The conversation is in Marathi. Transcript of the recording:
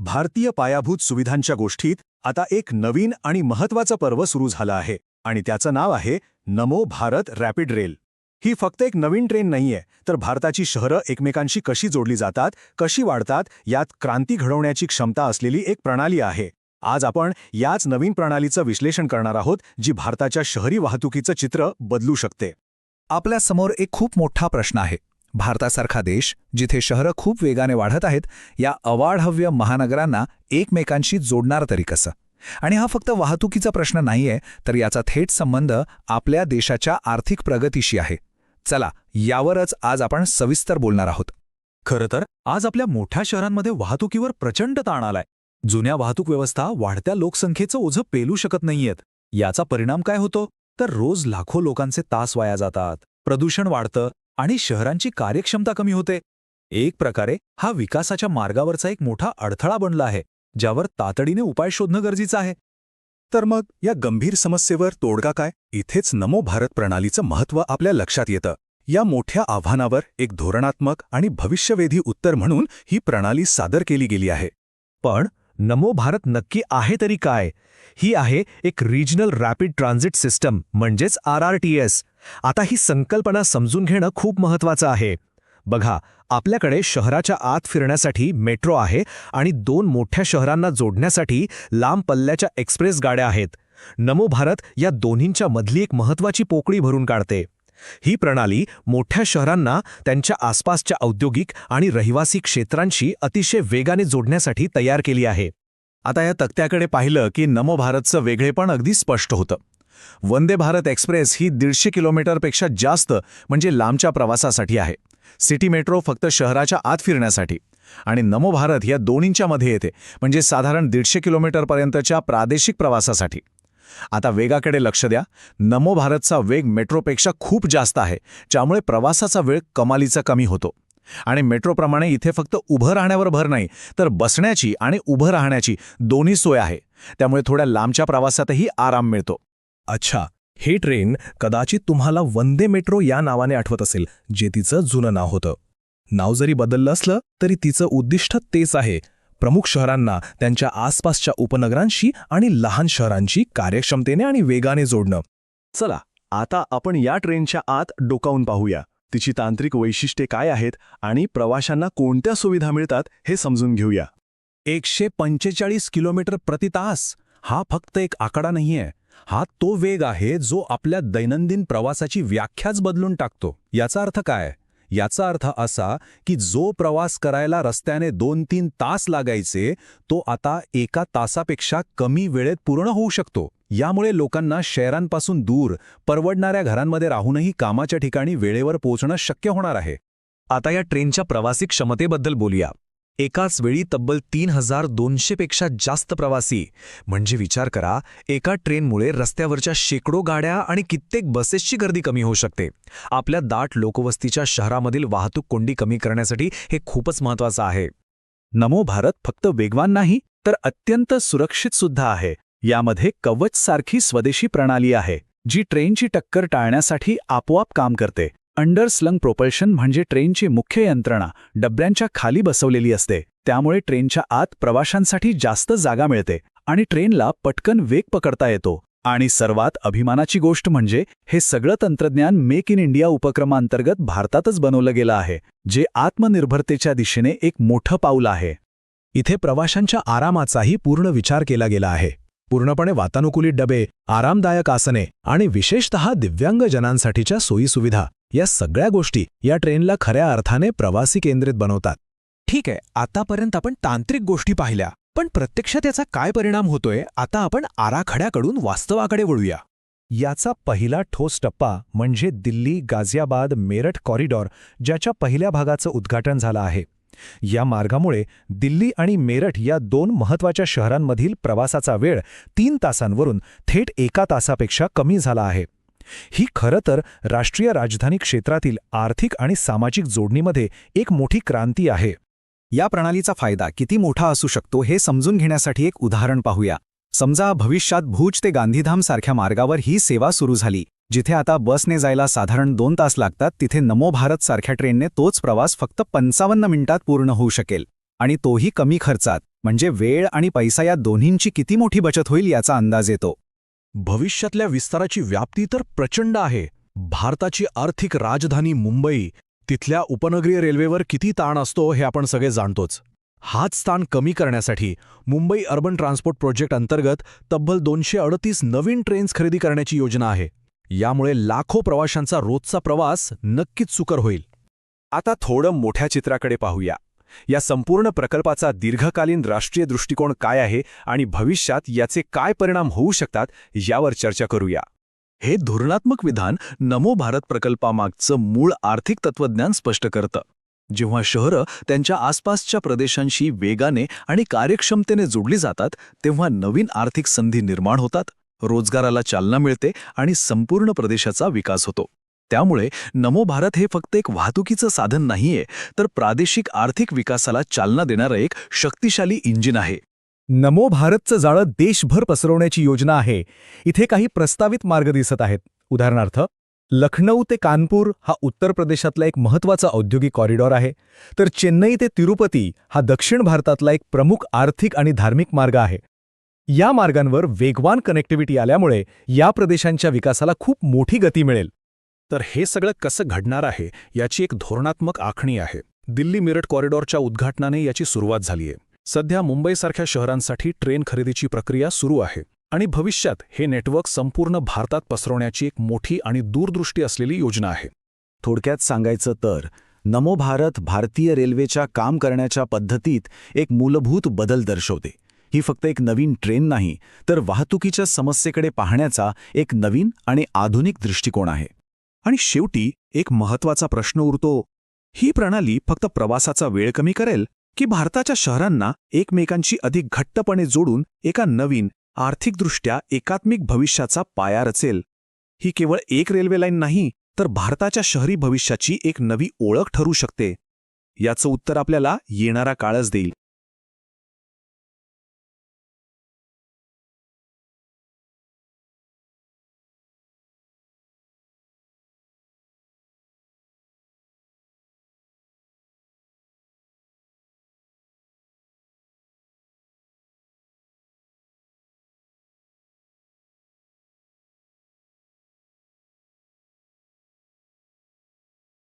भारतीय पायाभूत सुविधांच्या गोष्टीत आता एक नवीन आणि महत्त्वाचं पर्व सुरू झालं आहे आणि त्याचं नाव आहे नमो भारत रॅपिड रेल. ही फक्त एक नवीन ट्रेन नाहीये, तर भारताची शहरं एकमेकांशी कशी जोडली जातात, कशी वाढतात, यात क्रांती घडवण्याची क्षमता असलेली एक प्रणाली आहे. आज आपण याच नवीन प्रणालीचं विश्लेषण करणार आहोत, जी भारताच्या शहरी वाहतुकीचं चित्र बदलू शकते. आपल्या समोर एक खूप मोठा प्रश्न आहे. भारतासारखा देश, जिथे शहरं खूप वेगाने वाढत आहेत, या अवाढव्य महानगरांना एकमेकांशी जोडणार तरी कसं? आणि हा फक्त वाहतुकीचा प्रश्न नाहीये, तर याचा थेट संबंध आपल्या देशाच्या आर्थिक प्रगतीशी आहे. चला, यावरच आज आपण सविस्तर बोलणार आहोत. खरं तर आज आपल्या मोठ्या शहरांमध्ये वाहतुकीवर प्रचंड ताण आलाय. जुन्या वाहतूक व्यवस्था वाढत्या लोकसंख्येचं ओझं पेलू शकत नाहीयेत. याचा परिणाम काय होतो? तर रोज लाखो लोकांचे तास वाया जातात, प्रदूषण वाढतं आणि शहरांची कार्यक्षमता कमी होते. एक प्रकारे हा विकासाच्या मार्गावरचा एक मोठा अडथळा बनला आहे, ज्यावर तातडीने उपाय शोधणं गरजेचं आहे. तर मग या गंभीर समस्येवर तोडगा काय? इथेच नमो भारत प्रणालीचं महत्त्व आपल्या लक्षात येतं. या मोठ्या आव्हानावर एक धोरणात्मक आणि भविष्यवेधी उत्तर म्हणून ही प्रणाली सादर केली गेली आहे. पण नमो भारत नक्की आहे तरी काय? ही आहे एक रिजनल रॅपिड ट्रान्झिट सिस्टम, म्हणजेच RRTS. आता ही संकल्पना समजून घेणं खूप महत्त्वाचं आहे. बघा, आपल्याकडे शहराच्या आत फिरण्यासाठी मेट्रो आहे आणि 2 मोठ्या शहरांना जोडण्यासाठी लांब पल्ल्याच्या एक्सप्रेस गाड्या आहेत. नमो भारत या दोन्हींच्या मधली एक महत्त्वाची पोकळी भरून काढते. ही प्रणाली मोठ्या शहरांना त्यांच्या आसपासच्या औद्योगिक आणि रहिवासी क्षेत्रांशी अतिशय वेगाने जोडण्यासाठी तयार केली आहे. आता या तक्त्याकडे पाहिलं की नमो भारतचं वेगळेपण अगदी स्पष्ट होतं. वंदे भारत एक्सप्रेस ही 150 किलोमीटरपेक्षा जास्त म्हणजे लांबच्या प्रवासासाठी आहे. सिटी मेट्रो फक्त शहराच्या आत फिरण्यासाठी. आणि नमो भारत या दोन्हींच्या मध्ये येते, म्हणजे साधारण 150 किलोमीटरपर्यंतच्या प्रादेशिक प्रवासासाठी. आता वेगाकडे लक्ष द्या. नमो भारतचा वेग मेट्रोपेक्षा खूप जास्त आहे, ज्यामुळे प्रवासाचा वेळ कमालीचा कमी होतो. आणि मेट्रोप्रमाणे इथे फक्त उभं राहण्यावर भर नाही, तर बसण्याची आणि उभं राहण्याची दोन्ही सोय आहे. त्यामुळे थोड्या लांबच्या प्रवासातही आराम मिळतो. अच्छा, हे ट्रेन कदाचित तुम्हाला वंदे मेट्रो या नावाने आठवत असेल, जे तिचं जुनं नाव होतं. नाव जरी बदललं असलं तरी तिचं उद्दिष्ट तेच आहे: प्रमुख शहरांना त्यांच्या आसपासच्या उपनगरांशी आणि लहान शहरांशी कार्यक्षमतेने आणि वेगाने जोडणं. चला, आता आपण या ट्रेनच्या आत डोकावून पाहूया. तिची तांत्रिक वैशिष्ट्ये काय आहेत आणि प्रवाशांना कोणत्या सुविधा मिळतात हे समजून घेऊया. 145 किलोमीटर प्रति तास हा फक्त एक आकडा नाहीये. हा तो वेग आहे जो आपल्या दैनंदिन प्रवासाची व्याख्याच बदलून टाकतो. याचा अर्थ काय? याचा अर्थ असा की जो प्रवास करायला रस्त्याने 2-3 तास लागायचे, तो आता 1 तासापेक्षा कमी वेळेत पूर्ण होऊ शकतो. यामुळे लोकांना शहरांपासून दूर परवडणाऱ्या घरांमध्ये राहूनही कामाच्या ठिकाणी वेळेवर पोहोचणं शक्य होणार आहे. आता या ट्रेनच्या प्रवासी क्षमतेबद्दल बोलूया. एकाच वेळी तब्बल 3200 पेक्षा जास्त प्रवासी. म्हणजे विचार करा, एका ट्रेनमुळे रस्त्यावरच्या शेकडो गाड्या आणि कित्येक बसेसची गर्दी कमी होऊ शकते. आपल्या दाट लोकवस्तीच्या शहरामधील वाहतूक कोंडी कमी करण्यासाठी हे खूपच महत्त्वाचं आहे. नमो भारत फक्त वेगवान नाही, तर अत्यंत सुरक्षित सुद्धा आहे. यामध्ये कवच सारखी स्वदेशी प्रणाली आहे, जी ट्रेनची टक्कर टाळण्यासाठी आपोआप काम करते. अंडरस्लंग प्रोपल्शन म्हणजे ट्रेनची मुख्य यंत्रणा डब्यांच्या खाली बसवलेली असते. त्यामुळे ट्रेनच्या आत प्रवाशांसाठी जास्त जागा मिळते आणि ट्रेनला पटकन वेग पकडता येतो. आणि सर्वात अभिमानाची गोष्ट म्हणजे हे सगळं तंत्रज्ञान मेक इन इंडिया उपक्रमांतर्गत भारतातच बनवलं गेलं आहे, जे आत्मनिर्भरतेच्या दिशेने एक मोठं पाऊल आहे. इथे प्रवाशांच्या आरामाचाही पूर्ण विचार केला गेला आहे. पूर्णपणे वातानुकूलित डबे, आरामदायक आसने आणि विशेषतः दिव्यांगजनांसाठीच्या सोयीसुविधा, या सगळ्या गोष्टी या ट्रेनला खऱ्या अर्थाने प्रवासी केंद्रित बनवतात. ठीक आहे, आतापर्यंत आपण तांत्रिक गोष्टी पाहिल्या, पण प्रत्यक्षात याचा काय परिणाम होतोय? आता आपण आराखड्याकडून वास्तवाकडे वळूया. याचा पहिला ठोस टप्पा म्हणजे दिल्ली गाझियाबाद मेरठ कॉरिडॉर, ज्याच्या पहिल्या भागाचं उद्घाटन झालं आहे. या मार्गामुळे दिल्ली आणि मेरठ या 2 महत्त्वाच्या शहरांमधील प्रवासाचा वेळ 3 तासांवरून थेट 1 तासापेक्षा कमी झाला आहे. ही खरं तर राष्ट्रीय राजधानी क्षेत्रातील आर्थिक आणि सामाजिक जोडणीमध्ये एक मोठी क्रांती आहे. या प्रणालीचा फायदा किती मोठा असू शकतो हे समजून घेण्यासाठी एक उदाहरण पाहूया. समजा भविष्यात भुज ते गांधीधाम सारख्या मार्गावर ही सेवा सुरू झाली. जिथे आता बसने जायला साधारण 2 तास लागतात, तिथे नमो भारत सारख्या ट्रेनने तोच प्रवास फक्त 55 मिनिटात पूर्ण होऊ शकेल. आणि तोही कमी खर्चात. म्हणजे वेळ आणि पैसा या दोन्हींची किती मोठी बचत होईल याचा अंदाज येतो. भविष्यातल्या विस्ताराची व्याप्ती तर प्रचंड आहे. भारताची आर्थिक राजधानी मुंबई, तिथल्या उपनगरीय रेल्वेवर किती ताण असतो हे आपण सगळे जाणतोच. हाच ताण कमी करण्यासाठी मुंबई अर्बन ट्रान्सपोर्ट प्रोजेक्ट अंतर्गत तब्बल 238 नवीन ट्रेन्स खरेदी करण्याची योजना आहे. यामुळे लाखो प्रवाशांचा रोजचा प्रवास नक्कीच सुकर होईल. आता थोडं मोठ्या चित्राकडे पाहूया. या संपूर्ण प्रकल्पाचा दीर्घकालीन राष्ट्रीय दृष्टिकोन काय आहे आणि भविष्यात याचे काय परिणाम होऊ शकतात यावर चर्चा करूया. हे धोरणात्मक विधान नमो भारत प्रकल्पामागचं मूळ आर्थिक तत्त्वज्ञान स्पष्ट करतं. जेव्हा शहरं त्यांच्या आसपासच्या प्रदेशांशी वेगाने आणि कार्यक्षमतेने जोडली जातात, तेव्हा नवीन आर्थिक संधी निर्माण होतात, रोजगाराला चालना मिळते आणि संपूर्ण प्रदेशाचा विकास होतो. त्यामुळे नमो भारत हे फक्त एक वाहतुकीचं साधन नाहीये, तर प्रादेशिक आर्थिक विकासाला चालना देणारं एक शक्तिशाली इंजिन आहे. नमो भारतचं जाळं देशभर पसरवण्याची योजना आहे. इथे काही प्रस्तावित मार्ग दिसत आहेत. उदाहरणार्थ, लखनौ ते कानपूर हा उत्तर प्रदेशातला एक महत्त्वाचा औद्योगिक कॉरिडॉर आहे, तर चेन्नई ते तिरुपती हा दक्षिण भारतातला एक प्रमुख आर्थिक आणि धार्मिक मार्ग आहे. या मार्गांवर वेगवान कनेक्टिव्हिटी आल्यामुळे या प्रदेशांच्या विकासाला खूप मोठी गती मिळेल. तर हे सगळं कसं घडणार आहे याची एक धोरणात्मक आखणी आहे. दिल्ली मिरट कॉरिडॉरच्या उद्घाटनाने याची सुरुवात झालीय. सध्या मुंबईसारख्या शहरांसाठी ट्रेन खरेदीची प्रक्रिया सुरू आहे आणि भविष्यात हे नेटवर्क संपूर्ण भारतात पसरवण्याची एक मोठी आणि दूरदृष्टी असलेली योजना आहे. थोडक्यात सांगायचं तर नमो भारत भारतीय रेल्वेच्या काम करण्याच्या पद्धतीत एक मूलभूत बदल दर्शवते. ही फक्त एक नवीन ट्रेन नाही, तर वाहतुकीच्या समस्येकडे पाहण्याचा एक नवीन आणि आधुनिक दृष्टिकोन आहे. आणि शेवटी एक महत्त्वाचा प्रश्न उरतो, ही प्रणाली फक्त प्रवासाचा वेळ कमी करेल की भारताच्या शहरांना एकमेकांशी अधिक घट्टपणे जोडून एका नवीन, आर्थिकदृष्ट्या एकात्मिक भविष्याचा पाया रचेल? ही केवळ एक रेल्वे लाईन नाही, तर भारताच्या शहरी भविष्याची एक नवी ओळख ठरू शकते. याचं उत्तर आपल्याला येणारा काळच देईल.